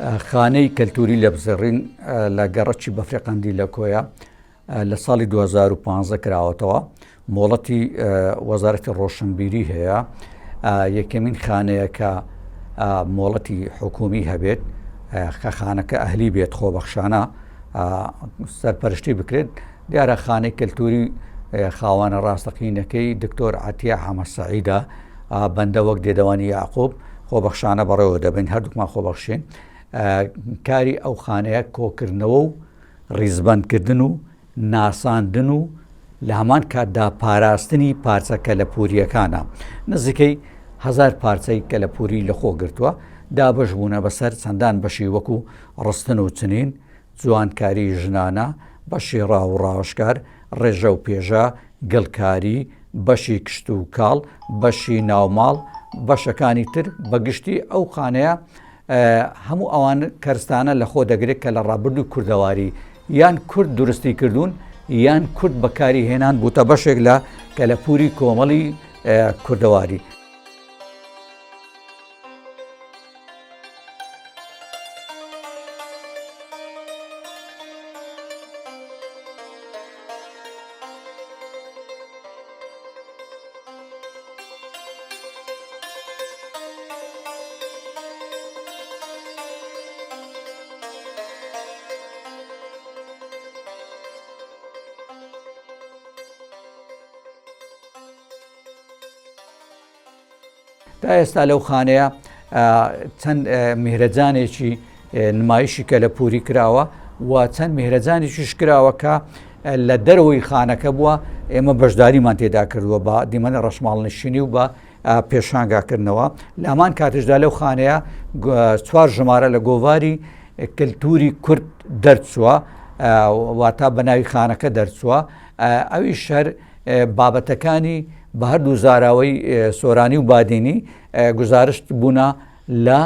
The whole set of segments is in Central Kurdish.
خانەی کەلتوری لە بزەڕین لە گەڕەکی بەفرێقەندی لە کۆیە لە ساڵی 2015 کراوەتەوە. مۆڵەتی وەزارەتی ڕۆشنبیری هەیە، یەکەمین خانەیە کە مۆڵەتی حکومی هەبێت کە خانەکە ئەهلی بێت، خۆبەخشانە سەرپەرشتی بکرێت. دیارە خانەی کەلتوری خاوانە ڕاستەقینەکەی دکتۆر عەتیە حەمەد سەعیدە، بەندە وەک دێدەوانی یاعقوب خۆبەخشانە بەڕێوە دەبین، هەردووکمان خۆبەخشین. کاری ئەو خانەیە کۆکردنەوە و ڕیزبەندکردن و ناساندن و لە هەمان کاتدا پاراستنی پارچە کەلەپوریەکانە. نزیکەی 1000 پارچەی کەلەپوری لەخۆ گرتووە، دابەشبوونە بەسەر چەندان بەشی وەکو ڕستن و چنین، جوانکاری ژنانە، بەشی ڕاو و ڕاوشکار، ڕێژە و پێژە، گڵکاری، بەشی کشت و کاڵ، بەشی ناوماڵ، بەشەکانی تر. بەگشتی ئەو خانەیە هەموو ئەوان کەرستانە لەخۆ دەگرێت کە لە ڕابردوو کوردەواری یان کورد دروستی کردوون یان کورد بەکاری هێنان بووتە بەشێک لە کەلەپوری کۆمەڵی کوردەواری. تا ئێستا لەو خانەیە چەند میهرەجانێکی نمایشی کەلەپوری کراوە و چەند میهرەجانێکیش کراوە کە لە دەرەوەی خانەکە بووە، ئێمە بەشداریمان تێدا کردووە بە دیمەنە ڕەشماڵنشینی و بە پێشانگاکردنەوە. لە هەمان کاتشدا لەو خانەیە 4 ژمارە لە گۆڤاری کللتوری کورد دەرچووە، واتە بە ناوی خانەکە دەرچووە. ئەوی شەر بابەتەکانی بە هەردوو زاراوەی سۆرانی و بادینی گزارشت بوونە لە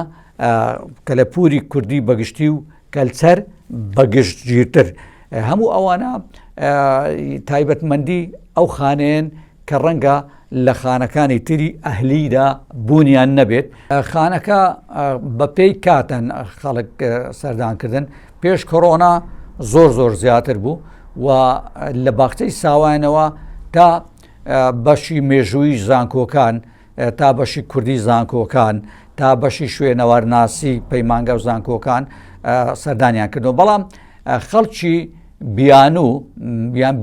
کەلەپوری کوردی بەگشتی و کەلچەر بەگشتگیرتر. هەموو ئەوانە تایبەتمەندی ئەو خانەیەن کە ڕەنگە لە خانەکانی تری ئەهلیدا بوونیان نەبێت. خانەکە بە پێی کاتەن خەڵک سەردانکردن، پێش کۆڕۆنا زۆر زیاتر بوو و لە باخچەی ساوایانەوە تا بەشی مێژووی زانکۆکان، تا بەشی کوردی زانکۆکان، تا بەشی شوێنەوەرناسی پەیمانگە و زانکۆکان سەردانیان کردەوە. بەڵام خەڵکی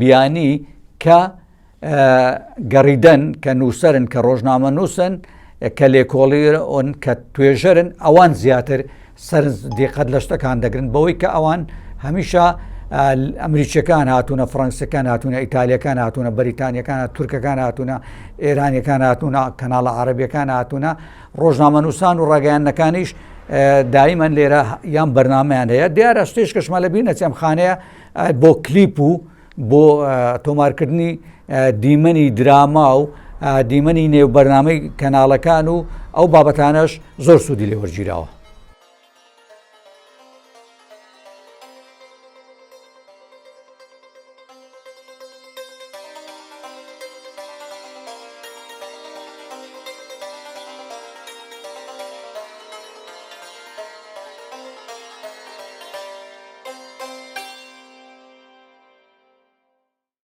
بیانی کە گەڕیدەن، کە نووسەرن، کە ڕۆژنامە نووسن، کە لێکۆڵیرن، کە توێژەرن، ئەوان زیاتر سەر دیقەت لە شتەکان دەگرن، بەوەی کە ئەوان هەمیشە ئەمریکیەکان هاتوونە، فەڕەنسیەکان هاتوونە، ئیتالیەکان هاتوونە، بەریتانیەکان، تورکەکان هاتوونە، ئێرانیەکان هاتوونە، کەناڵە عەرەبیەکان هاتوونە، ڕۆژنامە نووسان و ڕاگەیاندنەکانیش دایمەن لێرە یان بەرنامەیان هەیە. دیارە شتێش کەشمە لە بیر نەچێم خانەیە بۆ کلیپ و بۆ تۆمارکردنی دیمەنی دراما و دیمەنی نێو بەرنامەی کەناڵەکان و ئەو بابەتانەش زۆر سوودی لێوەرگیراوە.